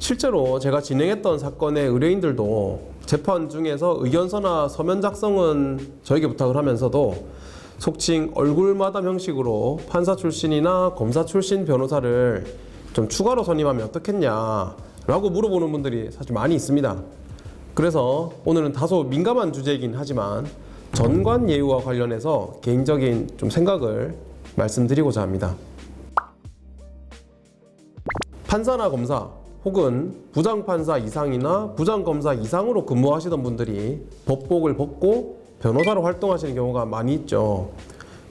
실제로 제가 진행했던 사건의 의뢰인들도 재판 중에서 의견서나 서면 작성은 저에게 부탁을 하면서도 속칭 얼굴 마담 형식으로 판사 출신이나 검사 출신 변호사를 좀 추가로 선임하면 어떻겠냐 라고 물어보는 분들이 사실 많이 있습니다. 그래서 오늘은 다소 민감한 주제이긴 하지만 전관 예우와 관련해서 개인적인 좀 생각을 말씀드리고자 합니다. 판사나 검사 혹은 부장판사 이상이나 부장검사 이상으로 근무하시던 분들이 법복을 벗고 변호사로 활동하시는 경우가 많이 있죠.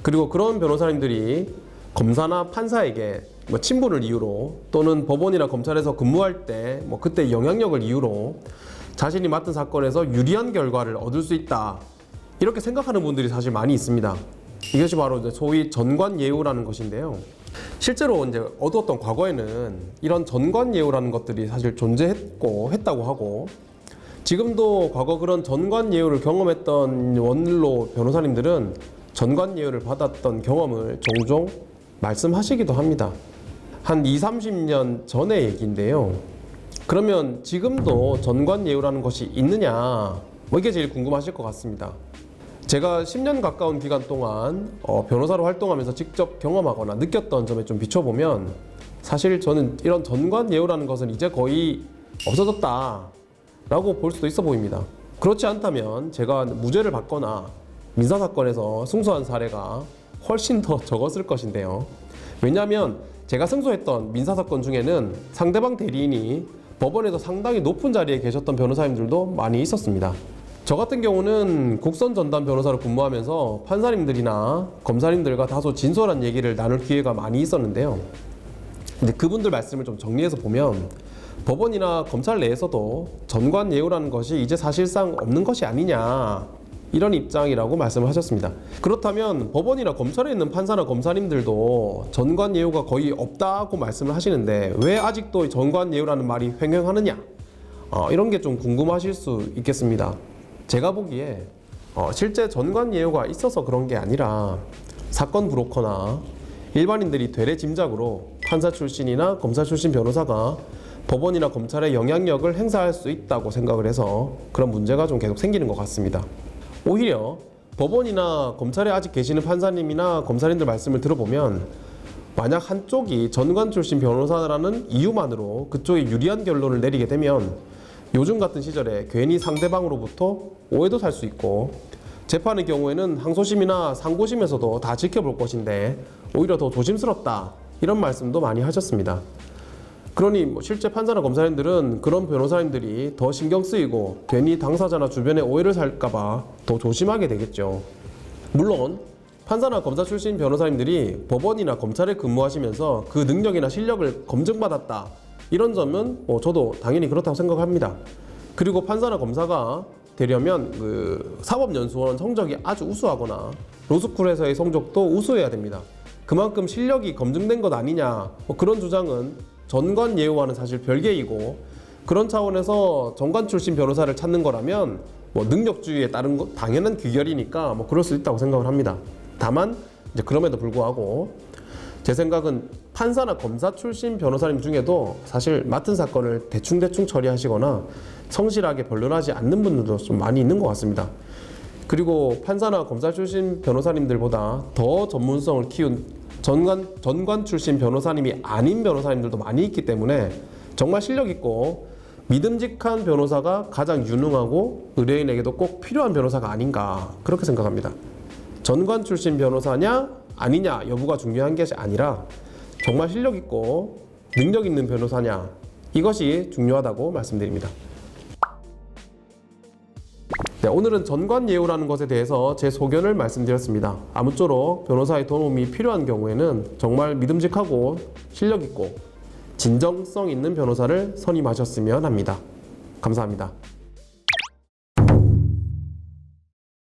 그리고 그런 변호사님들이 검사나 판사에게 친분을 이유로 또는 법원이나 검찰에서 근무할 때 그때 영향력을 이유로 자신이 맡은 사건에서 유리한 결과를 얻을 수 있다, 이렇게 생각하는 분들이 사실 많이 있습니다. 이것이 바로 소위 전관예우라는 것인데요. 실제로 이제 어두웠던 과거에는 이런 전관예우라는 것들이 사실 존재했고 했다고 하고, 지금도 과거 그런 전관예우를 경험했던 원로 변호사님들은 전관예우를 받았던 경험을 종종 말씀하시기도 합니다. 한 20-30년 전의 얘기인데요. 그러면 지금도 전관예우라는 것이 있느냐, 이게 제일 궁금하실 것 같습니다. 제가 10년 가까운 기간 동안 변호사로 활동하면서 직접 경험하거나 느꼈던 점에 좀 비춰보면 사실 저는 이런 전관예우라는 것은 이제 거의 없어졌다 라고 볼 수도 있어 보입니다. 그렇지 않다면 제가 무죄를 받거나 민사사건에서 승소한 사례가 훨씬 더 적었을 것인데요. 왜냐하면 제가 승소했던 민사사건 중에는 상대방 대리인이 법원에서 상당히 높은 자리에 계셨던 변호사님들도 많이 있었습니다. 저 같은 경우는 국선 전담 변호사로 근무하면서 판사님들이나 검사님들과 다소 진솔한 얘기를 나눌 기회가 많이 있었는데요. 근데 그분들 말씀을 좀 정리해서 보면 법원이나 검찰 내에서도 전관예우라는 것이 이제 사실상 없는 것이 아니냐, 이런 입장이라고 말씀을 하셨습니다. 그렇다면 법원이나 검찰에 있는 판사나 검사님들도 전관예우가 거의 없다고 말씀을 하시는데 왜 아직도 전관예우라는 말이 횡행하느냐, 이런 게 좀 궁금하실 수 있겠습니다. 제가 보기에 실제 전관예우가 있어서 그런 게 아니라 사건 브로커나 일반인들이 되레 짐작으로 판사 출신이나 검사 출신 변호사가 법원이나 검찰의 영향력을 행사할 수 있다고 생각을 해서 그런 문제가 좀 계속 생기는 것 같습니다. 오히려 법원이나 검찰에 아직 계시는 판사님이나 검사님들 말씀을 들어보면 만약 한쪽이 전관 출신 변호사라는 이유만으로 그쪽에 유리한 결론을 내리게 되면 요즘 같은 시절에 괜히 상대방으로부터 오해도 살 수 있고, 재판의 경우에는 항소심이나 상고심에서도 다 지켜볼 것인데 오히려 더 조심스럽다, 이런 말씀도 많이 하셨습니다. 그러니 실제 판사나 검사님들은 그런 변호사님들이 더 신경 쓰이고 괜히 당사자나 주변에 오해를 살까봐 더 조심하게 되겠죠. 물론 판사나 검사 출신 변호사님들이 법원이나 검찰에 근무하시면서 그 능력이나 실력을 검증받았다, 이런 점은 저도 당연히 그렇다고 생각합니다. 그리고 판사나 검사가 되려면 사법연수원 성적이 아주 우수하거나 로스쿨에서의 성적도 우수해야 됩니다. 그만큼 실력이 검증된 것 아니냐, 그런 주장은 전관예우와는 사실 별개이고, 그런 차원에서 전관 출신 변호사를 찾는 거라면 능력주의에 따른 당연한 귀결이니까 그럴 수 있다고 생각을 합니다. 다만 이제 그럼에도 불구하고 제 생각은 판사나 검사 출신 변호사님 중에도 사실 맡은 사건을 대충 처리하시거나 성실하게 변론하지 않는 분들도 좀 많이 있는 것 같습니다. 그리고 판사나 검사 출신 변호사님들보다 더 전문성을 키운 전관 출신 변호사님이 아닌 변호사님들도 많이 있기 때문에 정말 실력 있고 믿음직한 변호사가 가장 유능하고 의뢰인에게도 꼭 필요한 변호사가 아닌가, 그렇게 생각합니다. 전관 출신 변호사냐 아니냐 여부가 중요한 것이 아니라 정말 실력 있고 능력 있는 변호사냐, 이것이 중요하다고 말씀드립니다. 네, 오늘은 전관예우라는 것에 대해서 제 소견을 말씀드렸습니다. 아무쪼록 변호사의 도움이 필요한 경우에는 정말 믿음직하고 실력 있고 진정성 있는 변호사를 선임하셨으면 합니다. 감사합니다.